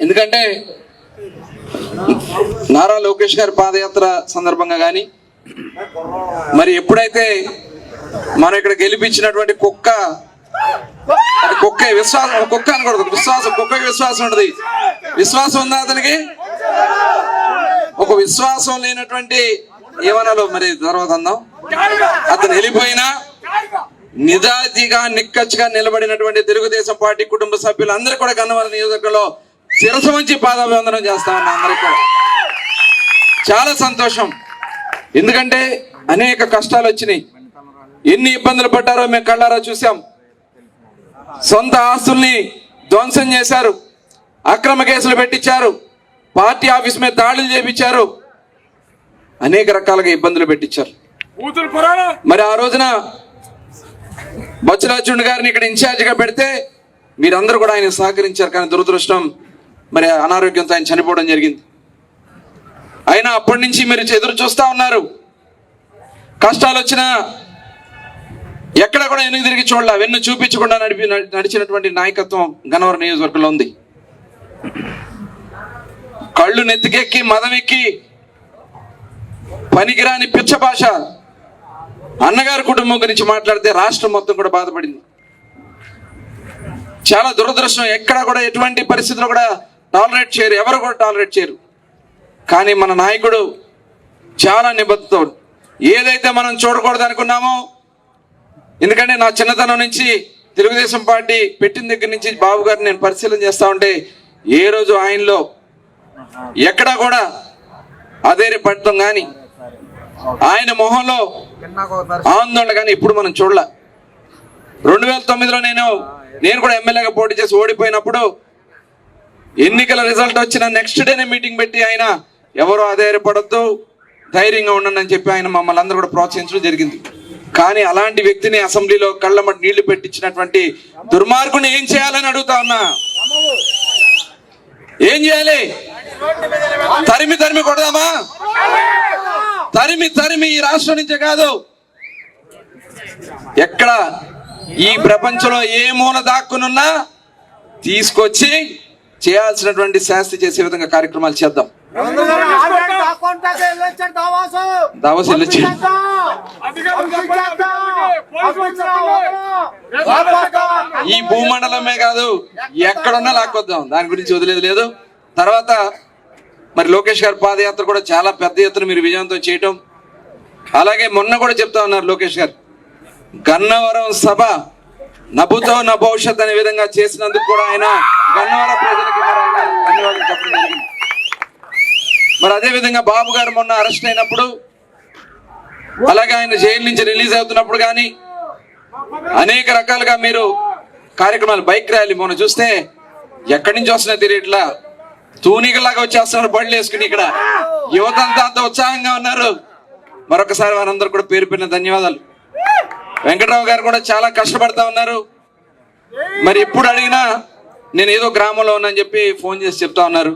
ఎందుకంటే నారా లోకేష్ గారి పాదయాత్ర సందర్భంగా కానీ మరి ఎప్పుడైతే మనం ఇక్కడ గెలిపించినటువంటి కుక్క విశ్వాసం, కుక్క అనకూడదు, విశ్వాసం, కుక్కకి విశ్వాసం ఉంటుంది. విశ్వాసం ఉందా అతనికి? ఒక విశ్వాసం లేనటువంటి ఏమనాలో మరి తర్వాత అందాం. అతను వెళ్ళిపోయినా నిజాయితీగా నిక్కచ్చిగా నిలబడినటువంటి తెలుగుదేశం పార్టీ కుటుంబ సభ్యులందరూ కూడా గన్నవరం నియోజకవర్గంలో శిరసు వంచి పాదాభివందనం చేస్తా ఉన్నా. అందరికీ కూడా చాలా సంతోషం. ఎందుకంటే అనేక కష్టాలు వచ్చినాయి, ఎన్ని ఇబ్బందులు పడ్డారో మేము కళ్ళారా చూసాం. సొంత ఆస్తుల్ని ధ్వంసం చేశారు, అక్రమ కేసులు పెట్టించారు, పార్టీ ఆఫీస్ మీద దాడులు చేపించారు, అనేక రకాలుగా ఇబ్బందులు పెట్టించారు. మరి ఆ రోజున బొత్స గారిని ఇక్కడ ఇన్ఛార్జిగా పెడితే మీరందరూ కూడా ఆయన సహకరించారు. కానీ దురదృష్టం మరి అనారోగ్యంతో ఆయన చనిపోవడం జరిగింది. అయినా అప్పటి నుంచి మీరు ఎదురు చూస్తూ ఉన్నారు. కష్టాలు వచ్చినా ఎక్కడ కూడా వెనుక తిరిగి చూడాల, వెన్ను చూపించకుండా నడిచినటువంటి నాయకత్వం గన్నవరం నియోజకవర్గంలో ఉంది. కళ్ళు నెత్తికెక్కి మదమెక్కి పనికిరాని పిచ్చ భాష అన్నగారి కుటుంబం గురించి మాట్లాడితే రాష్ట్రం మొత్తం కూడా బాధపడింది. చాలా దురదృష్టం. ఎక్కడ కూడా ఎటువంటి పరిస్థితుల్లో కూడా టాలరేట్ చేయరు, ఎవరు కూడా టాలరేట్ చేయరు. కానీ మన నాయకుడు చాలా నిబద్ధతో ఏదైతే మనం చూడకూడదు అనుకున్నామో, ఎందుకంటే నా చిన్నతనం నుంచి తెలుగుదేశం పార్టీ పెట్టిన దగ్గర నుంచి బాబు గారిని నేను పరిశీలన చేస్తా ఉంటే ఏ రోజు ఆయనలో ఎక్కడా కూడా అధైర్యపడటం కానీ ఆయన మొహంలో ఆందోళన కానీ ఇప్పుడు మనం చూడలే. 2009లో నేను కూడా ఎమ్మెల్యేగా పోటీ చేసి ఓడిపోయినప్పుడు ఎన్నికల రిజల్ట్ వచ్చిన నెక్స్ట్ డేనే మీటింగ్ పెట్టి ఆయన ఎవరో అధైర్యపడద్దు, ధైర్యంగా ఉండండి అని చెప్పి ఆయన మమ్మల్ని అందరూ కూడా ప్రోత్సహించడం జరిగింది. కానీ అలాంటి వ్యక్తిని అసెంబ్లీలో కళ్ళమటి నీళ్లు పెట్టించినటువంటి దుర్మార్గుని ఏం చేయాలని అడుగుతా ఉన్నా. ఏం చేయాలి? తరిమి తరిమి కొడదామా? తరిమి తరిమి ఈ రాష్ట్రం నుంచే కాదు, ఎక్కడ ఈ ప్రపంచంలో ఏ మూల దాక్కునున్నా తీసుకొచ్చి చేయాల్సినటువంటి శాస్తి చేసే విధంగా కార్యక్రమాలు చేద్దాం. దావోస్ వెళ్ళొచ్చు. ఈ భూమండలమే కాదు, ఎక్కడున్నా లాక్కొద్దాం, దాని గురించి వదిలేదు లేదు. తర్వాత మరి లోకేష్ గారి పాదయాత్ర కూడా చాలా పెద్ద ఎత్తున మీరు విజయవంతం చేయటం, అలాగే మొన్న కూడా చెప్తా ఉన్నారు లోకేష్ గారు, గన్నవరం సభ నభూతో నా భవిష్యత్ అనే విధంగా చేసినందుకు కూడా ఆయన గన్నవరం ప్రజలకి ధన్యవాదాలు చెప్పడం జరిగింది. మరి అదే విధంగా బాబు గారు మొన్న అరెస్ట్ అయినప్పుడు, అలాగే ఆయన జైలు నుంచి రిలీజ్ అవుతున్నప్పుడు కానీ అనేక రకాలుగా మీరు కార్యక్రమాలు, బైక్ ర్యాలీ మొన్న చూస్తే ఎక్కడి నుంచి వస్తున్నా తెలియట్లా, తూనికలాగా వచ్చేస్తున్నారు బళ్ళు వేసుకుని. ఇక్కడ యువత అంతా అంత ఉత్సాహంగా ఉన్నారు. మరొకసారి వారందరూ కూడా పేరు పేరున ధన్యవాదాలు. వెంకటరావు గారు కూడా చాలా కష్టపడతా ఉన్నారు. మరి ఎప్పుడు అడిగినా నేను ఏదో గ్రామంలో ఉన్నానని చెప్పి ఫోన్ చేసి చెప్తా ఉన్నారు.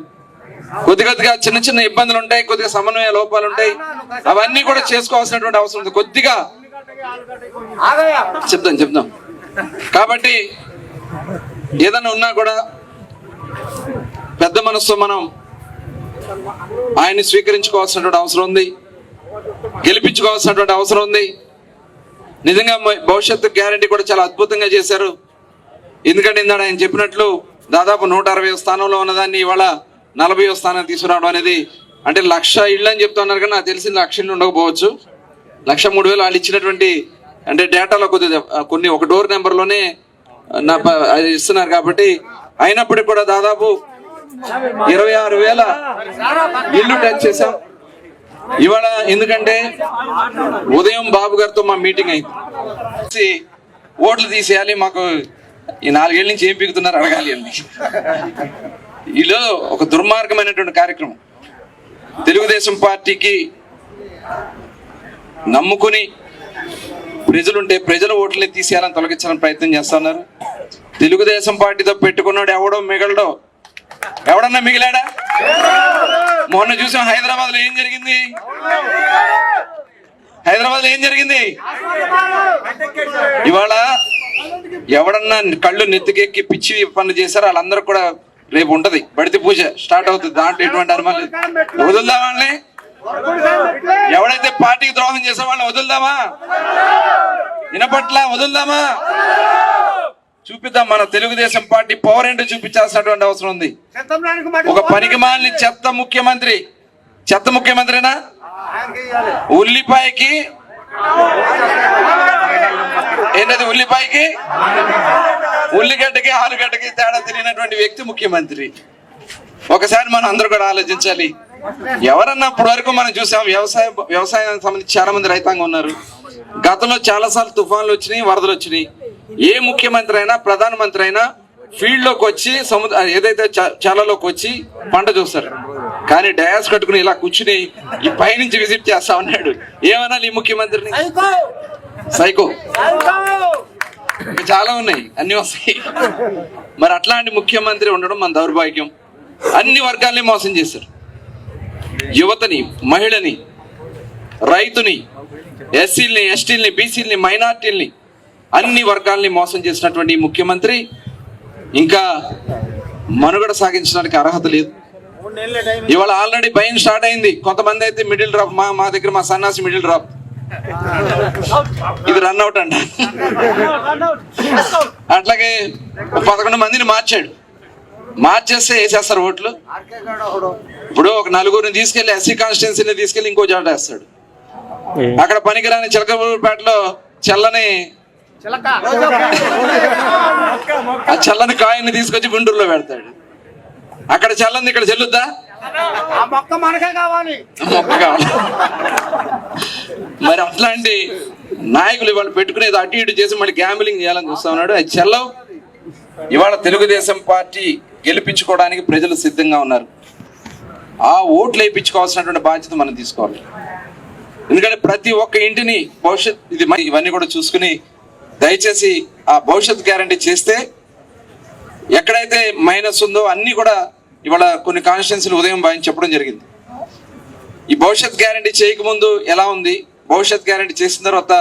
కొద్దిగా చిన్న చిన్న ఇబ్బందులు ఉంటాయి, కొద్దిగా సమన్వయ లోపాలు ఉంటాయి, అవన్నీ కూడా చేసుకోవాల్సినటువంటి అవసరం ఉంది. కొద్దిగా చెప్దాం. కాబట్టి ఏదన్నా ఉన్నా కూడా పెద్ద మనసుతో మనం ఆయన్ని స్వీకరించుకోవాల్సినటువంటి అవసరం ఉంది, గెలిపించుకోవాల్సినటువంటి అవసరం ఉంది. నిజంగా భవిష్యత్తు గ్యారంటీ కూడా చాలా అద్భుతంగా చేశారు. ఎందుకంటే ఇందాక ఆయన చెప్పినట్లు దాదాపు 160వ స్థానంలో ఉన్నదాన్ని ఇవాళ 40వ స్థానం తీసుకురావడం అనేది, అంటే 1,00,000 ఇళ్ళు అని చెప్తా ఉన్నారు. కానీ నాకు తెలిసింది 1,00,000 ఇళ్ళు ఉండకపోవచ్చు. 1,03,000 వాళ్ళు ఇచ్చినటువంటి అంటే డేటాలో కొన్ని ఒక డోర్ నెంబర్లోనే ఇస్తున్నారు. కాబట్టి అయినప్పటికీ కూడా దాదాపు 26,000 ఇల్లు టచ్ చేశాం ఇవాళ. ఎందుకంటే ఉదయం బాబు గారితో మా మీటింగ్ అయింది. ఓట్లు తీసేయాలి, మాకు ఈ 4 ఏళ్ళ నుంచి ఏం పీకుతున్నారు అడగాలి అండి. వీళ్ళు ఒక దుర్మార్గమైనటువంటి కార్యక్రమం. తెలుగుదేశం పార్టీకి నమ్ముకుని ప్రజలుంటే ప్రజల ఓట్లని తీసేయాలని తొలగించాలని ప్రయత్నం చేస్తున్నారు. తెలుగుదేశం పార్టీతో పెట్టుకున్నాడు ఎవడో మిగలడో, ఎవడన్నా మిగిలాడా? మొన్న చూసాం హైదరాబాద్ లో ఏం జరిగింది. ఇవాళ ఎవడన్నా కళ్ళు నెత్తికెక్కి పిచ్చి పనులు చేశారో వాళ్ళందరూ కూడా రేపు ఉంటది బడితి పూజ స్టార్ట్ అవుతుంది, దాంట్లో ఎటువంటి అనుమానం లేదు. వదులుదామా వాళ్ళని? ఎవడైతే పార్టీకి ద్రోహం చేసే వాళ్ళని వదులుదామా? వినపట్ల వదులుదామా? చూపిద్దాం. మన తెలుగుదేశం పార్టీ పవర్ ఏంటో చూపించాల్సినటువంటి అవసరం ఉంది. ఒక పనికిమాలిన చెత్త ముఖ్యమంత్రినా? ఉల్లిపాయకి ఏంటది, ఉల్లిపాయకి ఉల్లిగడ్డకి ఆలుగడ్డకి తేడా తెలియనటువంటి వ్యక్తి ముఖ్యమంత్రి. ఒకసారి మనం అందరూ కూడా ఆలోచించాలి. ఎవరన్నా ఇప్పటి వరకు మనం చూసాం, వ్యవసాయానికి సంబంధించి చాలా మంది రైతాంగం ఉన్నారు. గతంలో చాలా సార్లు తుఫాన్లు వచ్చినాయి, వరదలు వచ్చినాయి. ఏ ముఖ్యమంత్రి అయినా ప్రధానమంత్రి అయినా ఫీల్డ్ లోకి వచ్చి ఏదైతే చాలలోకి వచ్చి పంట చూస్తారు. కానీ డయాస్ కట్టుకుని ఇలా కూర్చుని ఈ పైనుంచి విజిట్ చేస్తా ఉన్నాడు. ఏమనాలి ఈ ముఖ్యమంత్రిని? సైకో. చాలా ఉన్నాయి, అన్ని వస్తాయి. మరి అట్లాంటి ముఖ్యమంత్రి ఉండడం మన దౌర్భాగ్యం. అన్ని వర్గాల్ని మోసం చేశారు. యువతని, మహిళని, రైతుని, ఎస్సీల్ని, ఎస్టీల్ని, బీసీల్ని, మైనార్టీల్ని, అన్ని వర్గాల్ని మోసం చేసినటువంటి ముఖ్యమంత్రి ఇంకా మనుగడ సాగించడానికి అర్హత లేదు. ఇవాళ ఆల్రెడీ భయం స్టార్ట్ అయింది. కొంతమంది అయితే మిడిల్ డ్రాప్, మా దగ్గర మా సన్నాసి మిడిల్ డ్రాప్, ఇది రన్అట్ అంట. అట్లాగే 11 మందిని మార్చేస్తే వేసేస్తారు ఓట్లు. ఇప్పుడు ఒక నలుగురిని తీసుకెళ్లి ఎస్సీ కాన్స్టిట్యున్సీని తీసుకెళ్లి ఇంకో చోట వేస్తాడు. అక్కడ పనికిరాని చిలకలూరుపేటలో చల్లని కాయని తీసుకొచ్చి గుంటూరులో పెడతాడు. అక్కడ చల్లంది ఇక్కడ చెల్లుద్దా? మొక్క కావాలి. మరి అట్లాంటి నాయకులు ఇవాళ పెట్టుకునేది అటు ఇటు చేసి మళ్ళీ గ్యాంబ్లింగ్ చేయాలని చూస్తా ఉన్నాడు. అది చెల్లవు. ఇవాళ తెలుగుదేశం పార్టీ గెలిపించుకోవడానికి ప్రజలు సిద్ధంగా ఉన్నారు. ఆ ఓట్లు వేయించుకోవాల్సినటువంటి బాధ్యత మనం తీసుకోవాలి. ఎందుకంటే ప్రతి ఒక్క ఇంటిని భవిష్యత్ ఇవన్నీ కూడా చూసుకుని దయచేసి ఆ భవిష్యత్ గ్యారంటీ చేస్తే ఎక్కడైతే మైనస్ ఉందో అన్ని కూడా ఇవాళ కొన్ని కాన్స్టిట్యున్సీలు ఉదయం బాగా చెప్పడం జరిగింది. ఈ భవిష్యత్ గ్యారంటీ చేయకముందు ఎలా ఉంది, భవిష్యత్ గ్యారంటీ చేసిన తర్వాత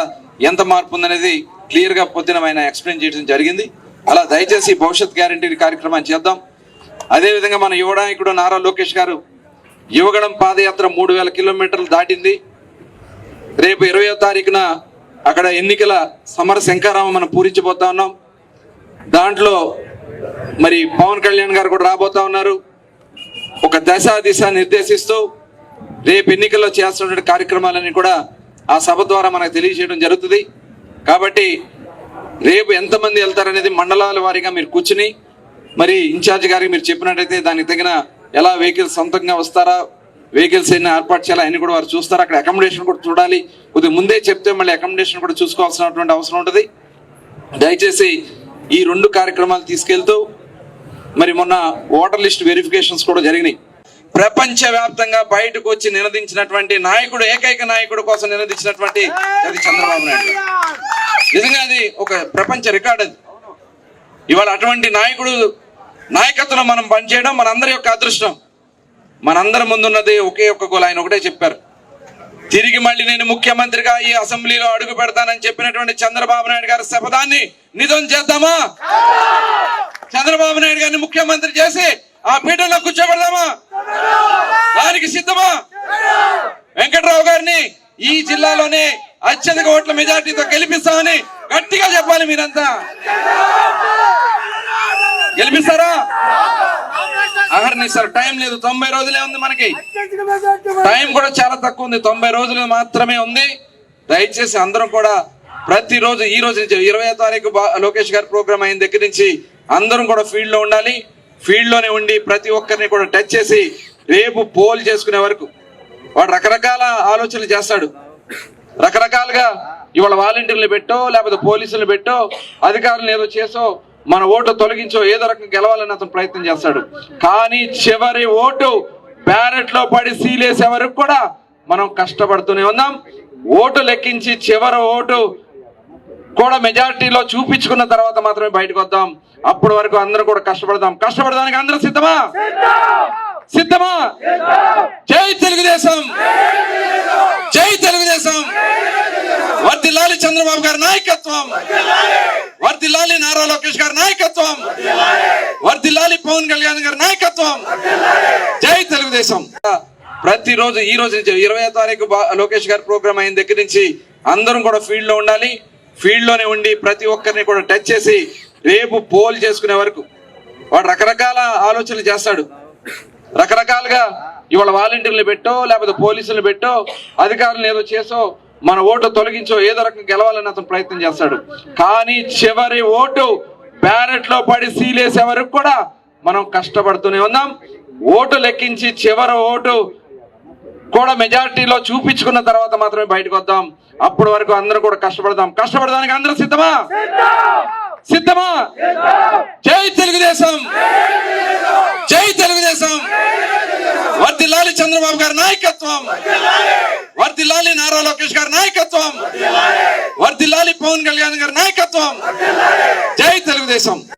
ఎంత మార్పు ఉందనేది క్లియర్ గా పొద్దున ఆయన ఎక్స్ప్లెయిన్ చేయడం జరిగింది. అలా దయచేసి భవిష్యత్ గ్యారంటీ కార్యక్రమాన్ని చేద్దాం. అదేవిధంగా మన యువ నాయకుడు నారా లోకేష్ గారు యువగళం పాదయాత్ర 3000 కిలోమీటర్లు దాటింది. రేపు 20వ తారీఖున అక్కడ ఎన్నికల సమర శంఖారావం మనం పూరించబోతా ఉన్నాం. దాంట్లో మరి పవన్ కళ్యాణ్ గారు కూడా రాబోతా ఉన్నారు. ఒక దిశ నిర్దేశిస్తూ రేపు ఎన్నికల్లో చేస్తున్న కార్యక్రమాలన్నీ కూడా ఆ సభ ద్వారా మనకు తెలియజేయడం జరుగుతుంది. కాబట్టి రేపు ఎంతమంది వెళ్తారనేది మండలాల వారీగా మీరు కూర్చుని మరి ఇన్ఛార్జ్ గారికి మీరు చెప్పినట్టయితే దానికి తగిన ఎలా వెహికల్స్ సొంతంగా వస్తారా, వెహికల్స్ ఎన్ని ఏర్పాటు చేయాలి అని కూడా వారు చూస్తారు. అక్కడ అకామిడేషన్ కూడా చూడాలి. కొద్దిగా ముందే చెప్తే మళ్ళీ అకామిడేషన్ కూడా చూసుకోవాల్సినటువంటి అవసరం ఉంటుంది. దయచేసి ఈ 2 కార్యక్రమాలు తీసుకెళ్తూ మరి మొన్న ఓటర్ లిస్ట్ వెరిఫికేషన్స్ కూడా జరిగినాయి. ప్రపంచ వ్యాప్తంగా బయటకు వచ్చి నినదించినటువంటి నాయకుడు, ఏకైక నాయకుడు కోసం నినదించినటువంటి అది చంద్రబాబు నాయుడు. నిజంగా అది ఒక ప్రపంచ రికార్డ్. అది ఇవాళ అటువంటి నాయకుడు నాయకత్వం మనం పనిచేయడం మనందరి యొక్క అదృష్టం. మనందరి ముందున్నది ఒకే ఒక్క గోల్. ఆయన ఒకటే చెప్పారు, తిరిగి మళ్ళీ నేను ముఖ్యమంత్రిగా ఈ అసెంబ్లీలో అడుగు పెడతానని చెప్పినటువంటి చంద్రబాబు నాయుడు గారి శపథాన్ని నిజం చేద్దామా? చంద్రబాబు నాయుడు గారిని ముఖ్యమంత్రి చేసి ఆ పీఠంలో కూర్చోబెడదామా? దానికి సిద్ధమా? వెంకట్రావు గారిని ఈ జిల్లాలోనే అత్యధిక ఓట్ల మెజార్టీతో గెలిపిస్తామని గట్టిగా చెప్పాలి. మీరంతా గెలిపిస్తారా? అహర్నిశలు టైం లేదు. 90 రోజులే ఉంది. మనకి టైం కూడా చాలా తక్కువ ఉంది. 90 రోజులు మాత్రమే ఉంది. దయచేసి అందరం కూడా ప్రతిరోజు ఈ రోజు నుంచి 20వ తారీఖు లోకేష్ గారి ప్రోగ్రామ్ అయిన దగ్గర నుంచి అందరం కూడా ఫీల్డ్ లో ఉండాలి. ఫీల్డ్ లోనే ఉండి ప్రతి ఒక్కరిని కూడా టచ్ చేసి రేపు పోల్ చేసుకునే వరకు వాడు రకరకాల ఆలోచనలు చేస్తాడు. రకరకాలుగా ఇవాళ వాలంటీర్లు పెట్టో లేకపోతే పోలీసులు పెట్టో అధికారులను ఏదో చేసో మన ఓటు తొలగించో ఏదో రకంగా గెలవాలని అతను ప్రయత్నం చేస్తాడు. కానీ చివరి ఓటు బ్యాలెట్ లో పడి సీలేసే వరకు కూడా మనం కష్టపడుతూనే ఉన్నాం. ఓటు లెక్కించి చివరి ఓటు కూడా మెజారిటీలో చూపించుకున్న తర్వాత మాత్రమే బయటకు వద్దాం. అప్పటి వరకు అందరూ కూడా కష్టపడడానికి అందరూ సిద్ధమా? జై తెలుగుదేశం, జై తెలుగుదేశం. వర్ధిల్లాలి చంద్రబాబు గారి నాయకత్వం, వర్ధిల్లాలి నారా లోకేష్ గారి నాయకత్వం, వర్ధిల్లాలి పవన్ కళ్యాణ్ గారి నాయకత్వం. జై తెలుగుదేశం. ప్రతిరోజు ఈ రోజు నుంచి 20వ తారీఖు లోకేష్ గారి ప్రోగ్రామ్ అయిన దగ్గర నుంచి అందరం కూడా ఫీల్డ్ లో ఉండాలి. ఫీల్డ్ లోనే ఉండి ప్రతి ఒక్కరిని కూడా టచ్ చేసి రేపు పోల్ చేసుకునే వరకు వాడు రకరకాల ఆలోచనలు చేస్తాడు. రకరకాలుగా ఇవాళ వాలంటీర్లు పెట్టో లేకపోతే పోలీసులు పెట్టో అధికారులను ఏదో చేసో మన ఓటు తొలగించో ఏదో రకంగా గెలవాలని అతను ప్రయత్నం చేస్తాడు. కానీ చివరి ఓటు బ్యాలెట్ లో పడి సీలేసే వరకు కూడా మనం కష్టపడుతూనే ఉన్నాం. ఓటు లెక్కించి చివరి ఓటు కూడా మెజారిటీలో చూపించుకున్న తర్వాత మాత్రమే బయటకు వద్దాం. అప్పటి వరకు అందరూ కూడా కష్టపడదానికి అందరూ సిద్ధమా? సిద్ధమా? జై తెలుగుదేశం, జై తెలుగుదేశం. వర్ధిల్లాలి చంద్రబాబు గారి నాయకత్వం, వర్ధిల్లాలి నారా లోకేష్ గారి నాయకత్వం, వర్ధిల్లాలి పవన్ కళ్యాణ్ గారి నాయకత్వం. జై తెలుగుదేశం.